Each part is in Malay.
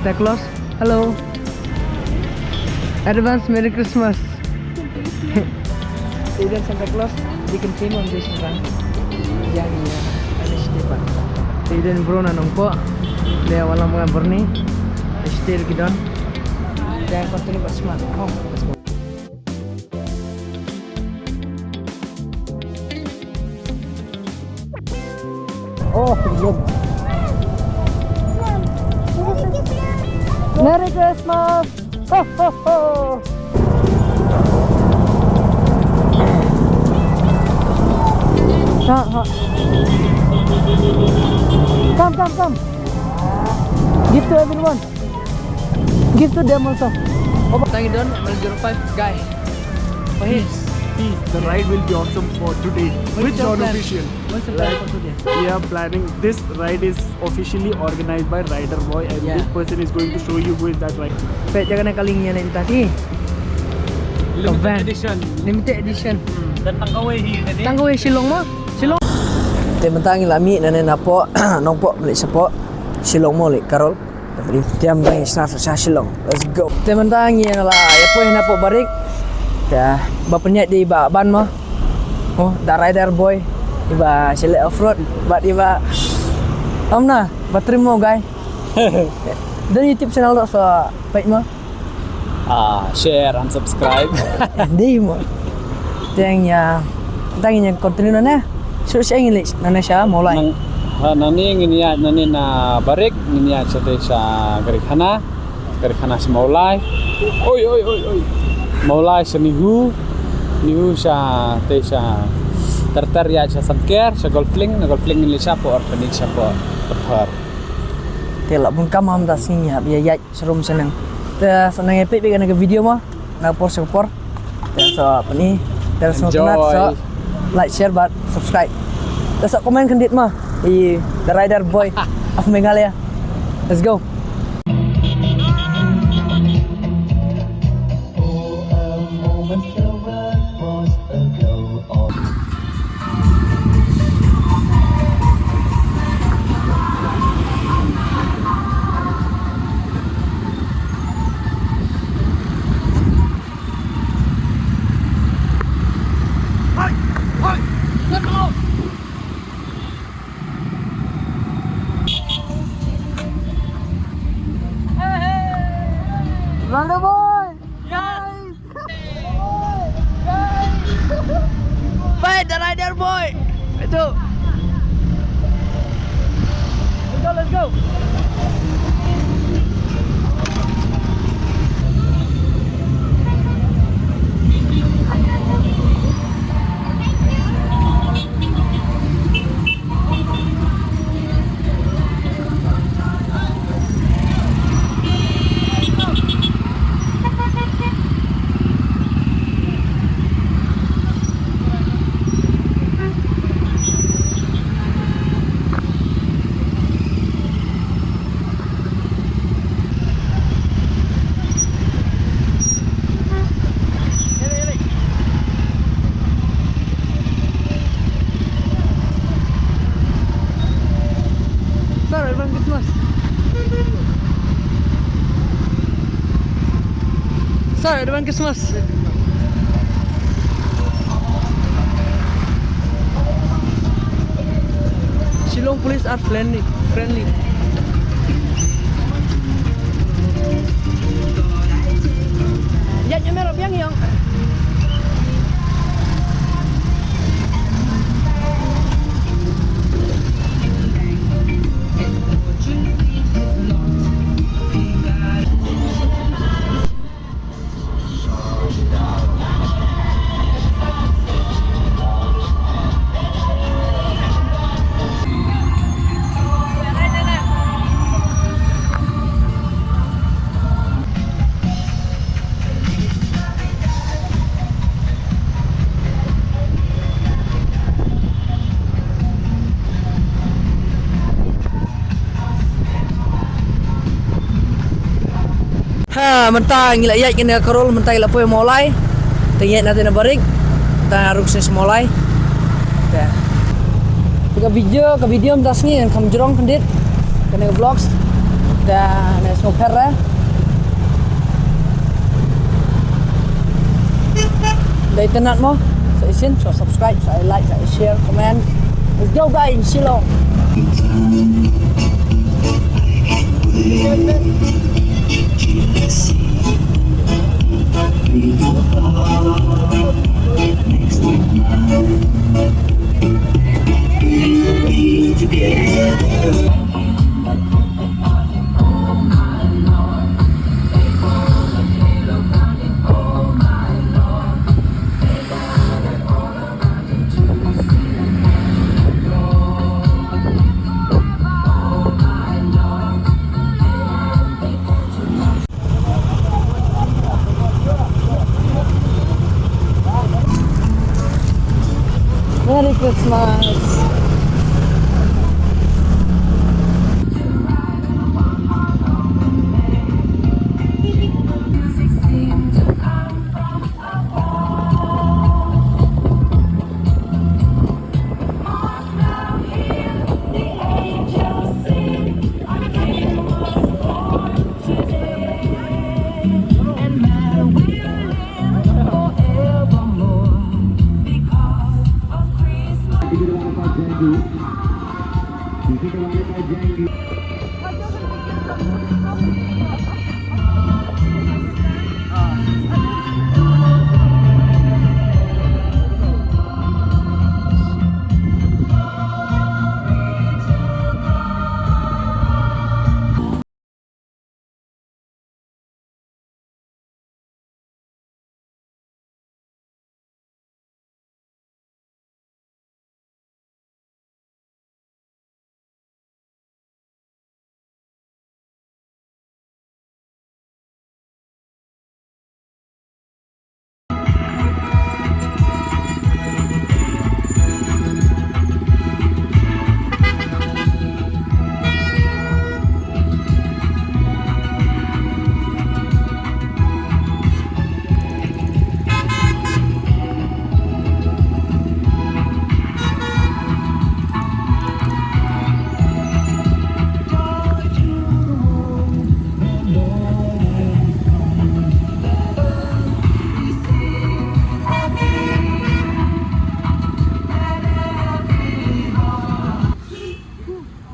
Santa Claus. Hello. Advance Merry Christmas. Tidak Santa Claus dikentim on this orang yang ada setiap. Tidak bro nanong po. Dia wala mga berni. Still kidon. Dia continue pas smart. Oh, let's go. Oh, look. Merry Christmas! Ho ho ho! Ha. Come. Give to everyone. Give to them also. Oh, thank you, Don. ML05 guy. For his. The ride will be awesome for today. Which non-official? What's the plan for today? We are planning. This ride is officially organized by Rider Boy, and this person is going to show you who is that rider. Pet jangan nak kalingnya na intasi. Limited edition. Dan Tangkaway Shillong mo. Shillong. Tementang lami na napo nong po balik sapo. Shillong mo lik karol. Beli tiam bang Snar sa Shillong. Let's go. Tementang ya lah. Ya po na po barik. Ya, bapaknya di ban mo. Oh, da Rider Boy. Iba sila off-road. But iba na, battery mo guys. Dan YouTube channel do sa page mo. Share and subscribe. Hindi mo. Tanya konten na. Suruh saya English na siya mulai. Nani nginiat nani na barik nginiat sa garikhana sa maulay. Oi. Maulay sa nihu sa terter sa samker sa golfling ni siya po or panig siya po per. Tela pun kamam das niya biaya serum senang. Ta senang epic bikin ke video mah na post support. Ta so apa ni? Ta so like share but subscribe. Ta so komen kendit mah di The Rider Boy of Meghalaya. Let's go. Randa boy! Yes! Fight the Rider Boy! Itu! Let's go! Sir, Advance Christmas. Shillong police are friendly. Yan yung meron yang. Mentang ngila iat kena karol mentang ila poe mulai. Tengok nanti na baring. Ta harus semulai. Ta. Ke video mentas ni kam jerong kendit. Kena vlogs. Dan små perre. Dari tenat mo. Sa isin, so subscribe, sa like, sa share, comment. Let's go guys in Shillong. Merry Christmas.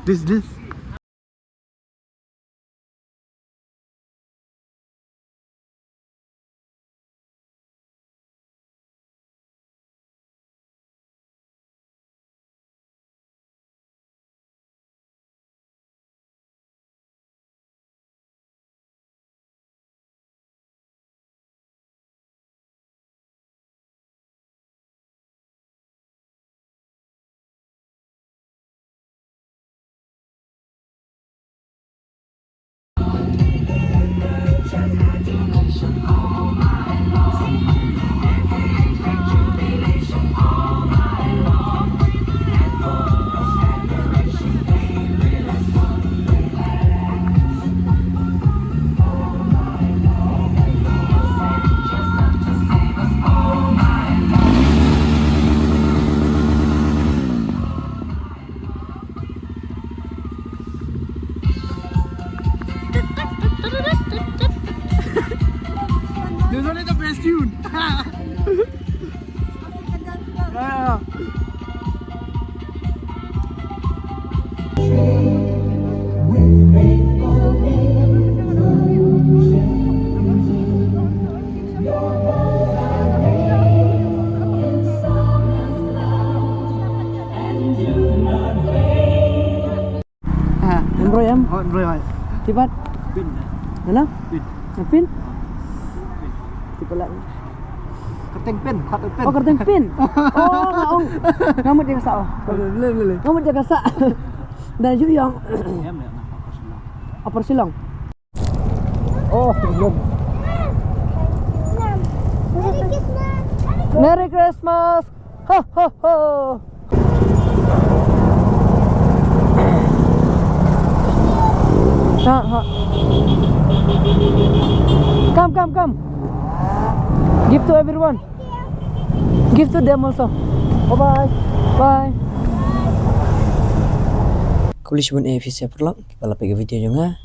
This. This one is the best tune. Yeah. Bro em. Oh, right. Tibat. Pin. Ano? Pin. Pin? Tipe lagi. Kerteng pin, pin. Oh, kerteng pin. Oh, ngaong. Ngamut dia kasak. Boleh. Ngamut dia kasak. Dan Shillong. Em ya, Upper Shillong. Oh, belum. Merry Christmas. Ho ho ho. Ha. Come. Give to everyone. Give to them also. Bye. Kulis bun visi perlang. Kepala video juga.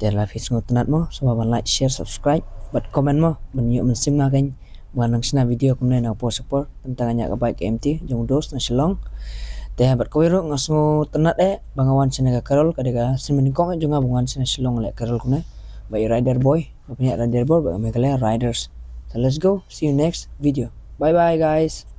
Te la fis ngotenat mo so ban like share subscribe bat comment mo ban yuk mensim na kan wanang sna video kumne na po support tentang nya ka baik MT jong dos na Shillong te bat ko ro ngasngo tenat bangawan sina ka karol kadega simen kong jonga bungan sina Shillong le karol kumne by rider boy punya rider boy by Meghalaya riders. So let's go, see you next video. Bye bye guys.